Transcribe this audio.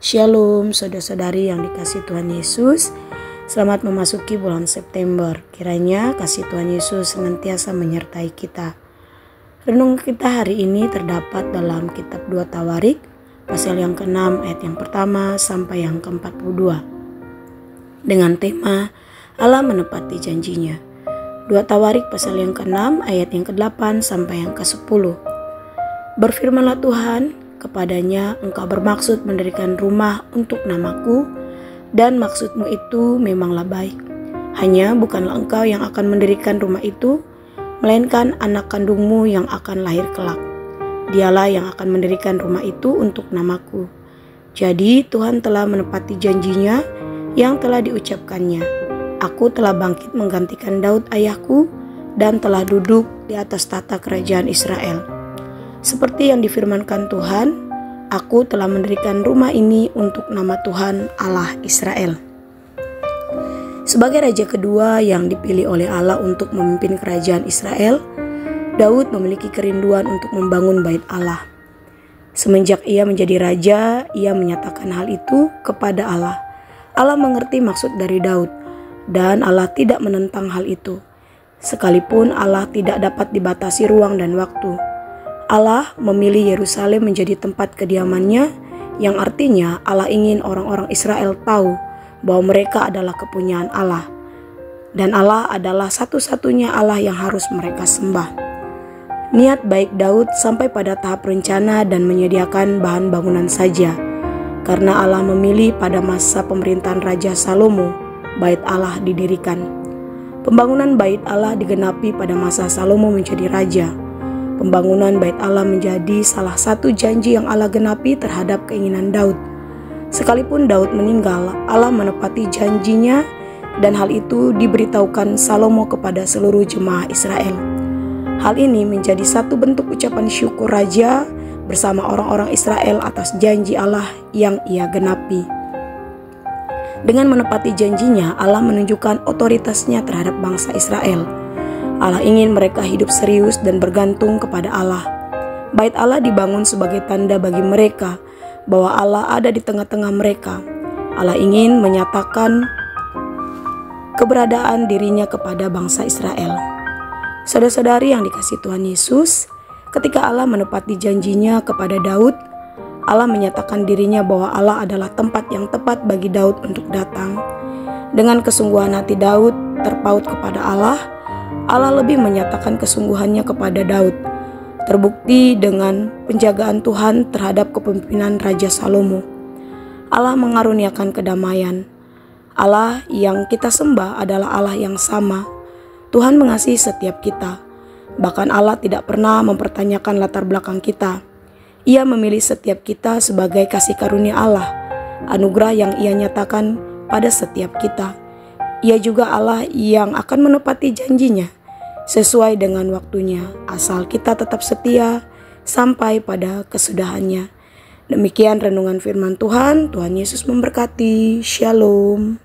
Shalom saudara-saudari yang dikasihi Tuhan Yesus. Selamat memasuki bulan September. Kiranya kasih Tuhan Yesus senantiasa menyertai kita. Renung kita hari ini terdapat dalam kitab 2 Tawarik pasal yang ke-6 ayat yang pertama sampai yang ke-42. Dengan tema Allah menepati janjinya. 2 Tawarik pasal yang ke-6 ayat yang ke-8 sampai yang ke-10. Berfirmanlah Tuhan, kepadanya engkau bermaksud mendirikan rumah untuk namaku, dan maksudmu itu memanglah baik. Hanya bukanlah engkau yang akan mendirikan rumah itu, melainkan anak kandungmu yang akan lahir kelak. Dialah yang akan mendirikan rumah itu untuk namaku. Jadi Tuhan telah menepati janjinya yang telah diucapkannya. Aku telah bangkit menggantikan Daud ayahku, dan telah duduk di atas tata kerajaan Israel. Seperti yang difirmankan Tuhan, aku telah mendirikan rumah ini untuk nama Tuhan Allah Israel. Sebagai raja kedua yang dipilih oleh Allah untuk memimpin kerajaan Israel, Daud memiliki kerinduan untuk membangun bait Allah. Semenjak ia menjadi raja, ia menyatakan hal itu kepada Allah. Allah mengerti maksud dari Daud, dan Allah tidak menentang hal itu. Sekalipun Allah tidak dapat dibatasi ruang dan waktu, Allah memilih Yerusalem menjadi tempat kediamannya, yang artinya Allah ingin orang-orang Israel tahu bahwa mereka adalah kepunyaan Allah, dan Allah adalah satu-satunya Allah yang harus mereka sembah. Niat baik Daud sampai pada tahap rencana dan menyediakan bahan bangunan saja, karena Allah memilih pada masa pemerintahan Raja Salomo, bait Allah didirikan. Pembangunan bait Allah digenapi pada masa Salomo menjadi raja. Pembangunan bait Allah menjadi salah satu janji yang Allah genapi terhadap keinginan Daud. Sekalipun Daud meninggal, Allah menepati janjinya, dan hal itu diberitahukan Salomo kepada seluruh jemaah Israel. Hal ini menjadi satu bentuk ucapan syukur raja bersama orang-orang Israel atas janji Allah yang ia genapi. Dengan menepati janjinya, Allah menunjukkan otoritasnya terhadap bangsa Israel. Allah ingin mereka hidup serius dan bergantung kepada Allah. Bait Allah dibangun sebagai tanda bagi mereka bahwa Allah ada di tengah-tengah mereka. Allah ingin menyatakan keberadaan dirinya kepada bangsa Israel. Saudara-saudari yang dikasihi Tuhan Yesus, ketika Allah menepati janjinya kepada Daud, Allah menyatakan dirinya bahwa Allah adalah tempat yang tepat bagi Daud untuk datang. Dengan kesungguhan hati Daud terpaut kepada Allah, Allah lebih menyatakan kesungguhannya kepada Daud, terbukti dengan penjagaan Tuhan terhadap kepemimpinan Raja Salomo. Allah mengaruniakan kedamaian. Allah yang kita sembah adalah Allah yang sama. Tuhan mengasihi setiap kita. Bahkan Allah tidak pernah mempertanyakan latar belakang kita. Ia memilih setiap kita sebagai kasih karunia Allah, anugerah yang Ia nyatakan pada setiap kita. Ia juga Allah yang akan menepati janjinya sesuai dengan waktunya, asal kita tetap setia sampai pada kesudahannya. Demikian renungan firman Tuhan. Tuhan Yesus memberkati. Shalom.